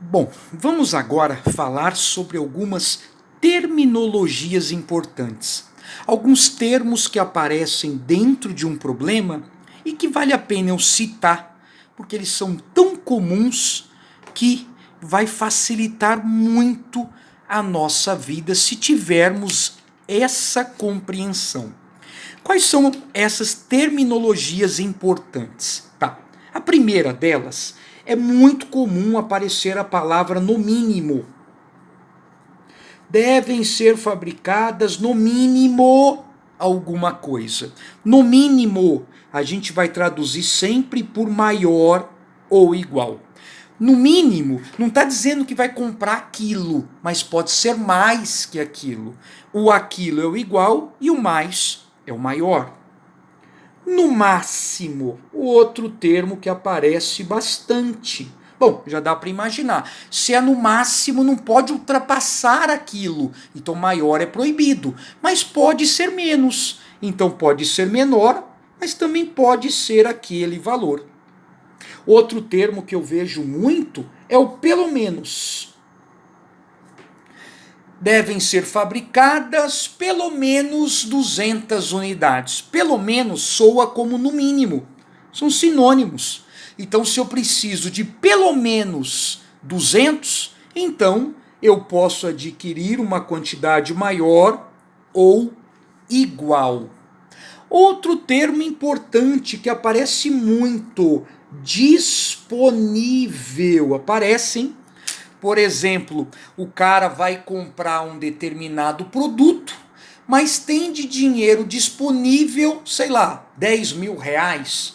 Bom, vamos agora falar sobre algumas terminologias importantes. Alguns termos que aparecem dentro de um problema e que vale a pena eu citar, porque eles são tão comuns que vai facilitar muito a nossa vida se tivermos essa compreensão. Quais são essas terminologias importantes? Tá. A primeira delas é muito comum aparecer a palavra no mínimo. Devem ser fabricadas no mínimo alguma coisa. No mínimo, a gente vai traduzir sempre por maior ou igual. No mínimo, não está dizendo que vai comprar aquilo, mas pode ser mais que aquilo. O aquilo é o igual e o mais é o maior. No máximo, o outro termo que aparece bastante. Bom, já dá para imaginar. Se é no máximo, não pode ultrapassar aquilo. Então, maior é proibido. Mas pode ser menos. Então, pode ser menor, mas também pode ser aquele valor. Outro termo que eu vejo muito é o pelo menos. Devem ser fabricadas pelo menos 200 unidades. Pelo menos soa como no mínimo. São sinônimos. Então, se eu preciso de pelo menos 200, então eu posso adquirir uma quantidade maior ou igual. Outro termo importante que aparece muito, disponível. Aparecem. Por exemplo, o cara vai comprar um determinado produto, mas tem de dinheiro disponível, sei lá, 10 mil reais.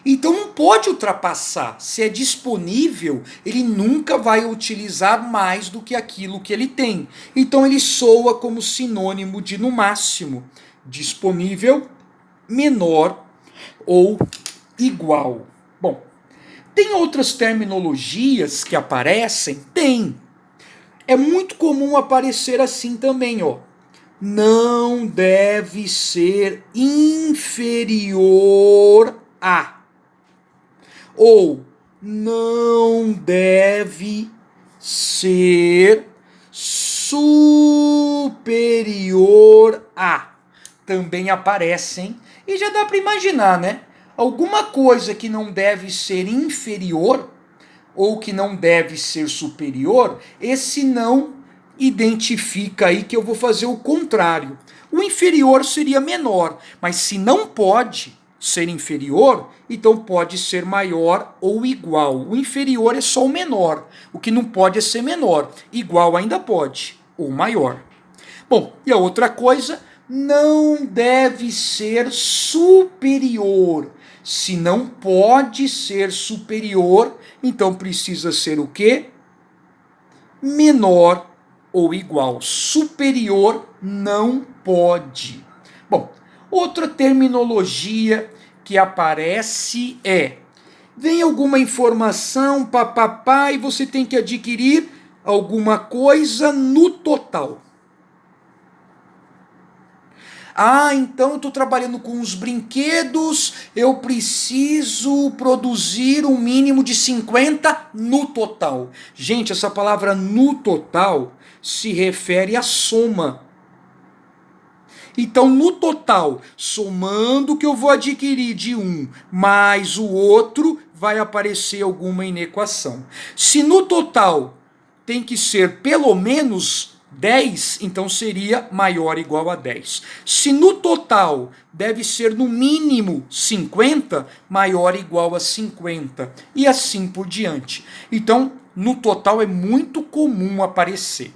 Então não pode ultrapassar. Se é disponível, ele nunca vai utilizar mais do que aquilo que ele tem. Então ele soa como sinônimo de, no máximo, disponível, menor ou igual. Bom, tem outras terminologias que aparecem? Tem. É muito comum aparecer assim também, ó. Não deve ser inferior a. Ou não deve ser superior a. Também aparecem e já dá para imaginar, né? Alguma coisa que não deve ser inferior ou que não deve ser superior, esse não identifica aí que eu vou fazer o contrário. O inferior seria menor, mas se não pode ser inferior, então pode ser maior ou igual. O inferior é só o menor, o que não pode é ser menor. Igual ainda pode, ou maior. Bom, e a outra coisa, não deve ser superior. Se não pode ser superior, então precisa ser o quê? Menor ou igual. Superior não pode. Bom, outra terminologia que aparece é: vem alguma informação, papapá, e você tem que adquirir alguma coisa no total. Ah, então eu estou trabalhando com os brinquedos, eu preciso produzir um mínimo de 50 no total. Gente, essa palavra no total se refere à soma. Então, no total, somando o que eu vou adquirir de um mais o outro, vai aparecer alguma inequação. Se no total tem que ser pelo menos 10, então seria maior ou igual a 10. Se no total deve ser no mínimo 50, maior ou igual a 50. E assim por diante. Então, no total é muito comum aparecer.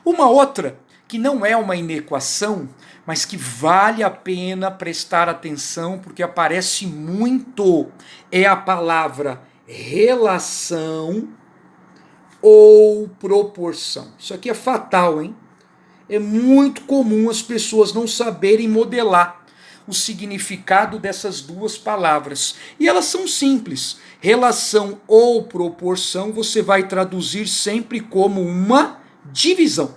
Uma outra, que não é uma inequação, mas que vale a pena prestar atenção, porque aparece muito, é a palavra relação ou proporção. Isso aqui é fatal, hein? É muito comum as pessoas não saberem modelar o significado dessas duas palavras. E elas são simples. Relação ou proporção você vai traduzir sempre como uma divisão.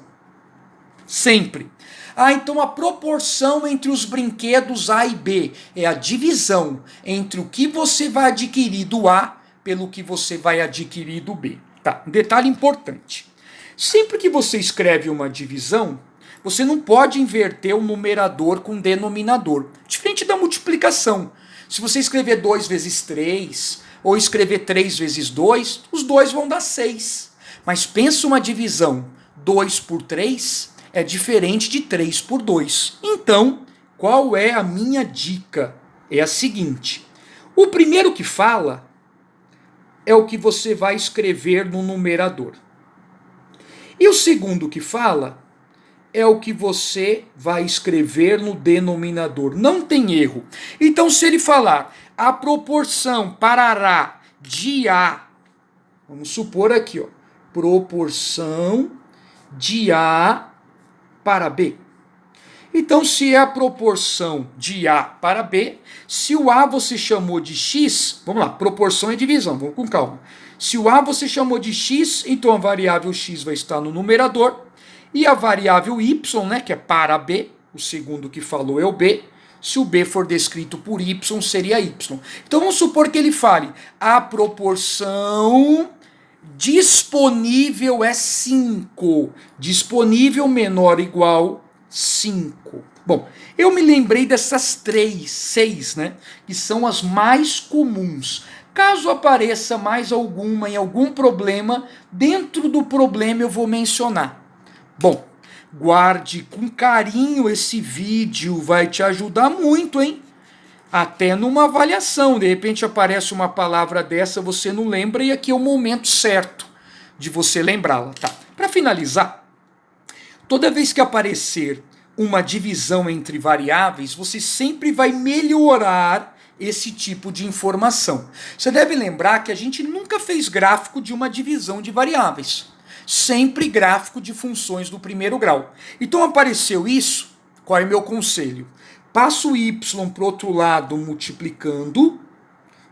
Sempre. Ah, então a proporção entre os brinquedos A e B é a divisão entre o que você vai adquirir do A pelo que você vai adquirir do B. Tá, um detalhe importante. Sempre que você escreve uma divisão, você não pode inverter o numerador com o denominador. Diferente da multiplicação. Se você escrever 2 vezes 3, ou escrever 3 vezes 2, os dois vão dar 6. Mas pensa uma divisão, 2 por 3 é diferente de 3 por 2. Então, qual é a minha dica? É a seguinte: o primeiro que fala é o que você vai escrever no numerador. E o segundo que fala é o que você vai escrever no denominador. Não tem erro. Então, se ele falar a proporção parará de A, vamos supor aqui, ó, proporção de A para B. Então, se é a proporção de A para B, se o A você chamou de X, vamos lá, proporção é divisão, vamos com calma. Se o A você chamou de X, então a variável X vai estar no numerador, e a variável Y, né, que é para B, o segundo que falou é o B, se o B for descrito por Y, seria Y. Então vamos supor que ele fale, a proporção disponível é 5, disponível menor ou igual 5. Bom, eu me lembrei dessas 6, né, que são as mais comuns. Caso apareça mais alguma em algum problema, dentro do problema eu vou mencionar. Bom, guarde com carinho esse vídeo, vai te ajudar muito, hein? Até numa avaliação, de repente aparece uma palavra dessa, você não lembra e aqui é o momento certo de você lembrá-la, tá? Para finalizar, toda vez que aparecer uma divisão entre variáveis, você sempre vai melhorar esse tipo de informação. Você deve lembrar que a gente nunca fez gráfico de uma divisão de variáveis. Sempre gráfico de funções do primeiro grau. Então apareceu isso, qual é meu conselho? Passa o y para o outro lado multiplicando,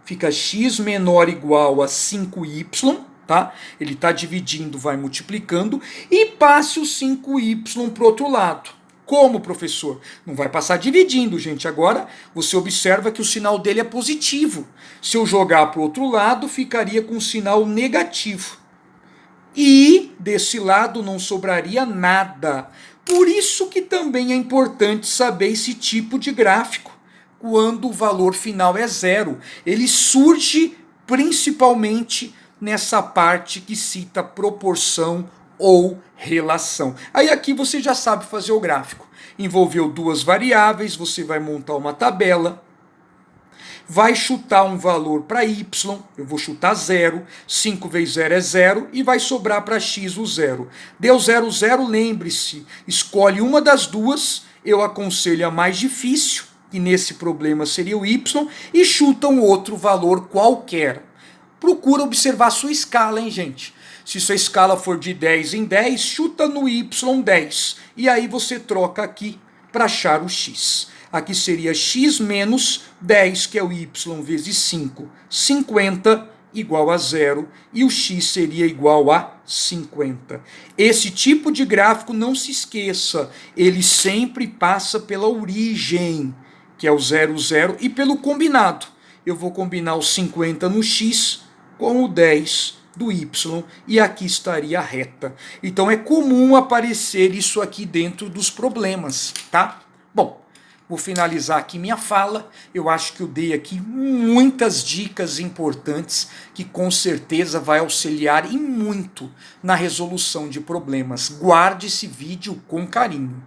fica x menor ou igual a 5y, tá? Ele está dividindo, vai multiplicando, e passe o 5y para o outro lado. Como, professor? Não vai passar dividindo, gente. Agora você observa que o sinal dele é positivo. Se eu jogar para o outro lado, ficaria com um sinal negativo. E desse lado não sobraria nada. Por isso que também é importante saber esse tipo de gráfico. Quando o valor final é zero. Ele surge principalmente nessa parte que cita proporção ou relação. Aí aqui você já sabe fazer o gráfico. Envolveu duas variáveis, você vai montar uma tabela, vai chutar um valor para y, eu vou chutar 0, 5 vezes 0 é 0, e vai sobrar para x o 0. Deu 0, 0, lembre-se, escolhe uma das duas, eu aconselho a mais difícil, que nesse problema seria o y, e chuta um outro valor qualquer. Procura observar sua escala, hein, gente? Se sua escala for de 10 em 10, chuta no y 10. E aí você troca aqui para achar o x. Aqui seria x menos 10, que é o y vezes 5. 50 igual a 0. E o x seria igual a 50. Esse tipo de gráfico, não se esqueça, ele sempre passa pela origem, que é o 0, 0, e pelo combinado. Eu vou combinar o 50 no x com o 10 do y, e aqui estaria a reta. Então é comum aparecer isso aqui dentro dos problemas, tá? Bom, vou finalizar aqui minha fala. Eu acho que eu dei aqui muitas dicas importantes que com certeza vai auxiliar e muito na resolução de problemas. Guarde esse vídeo com carinho.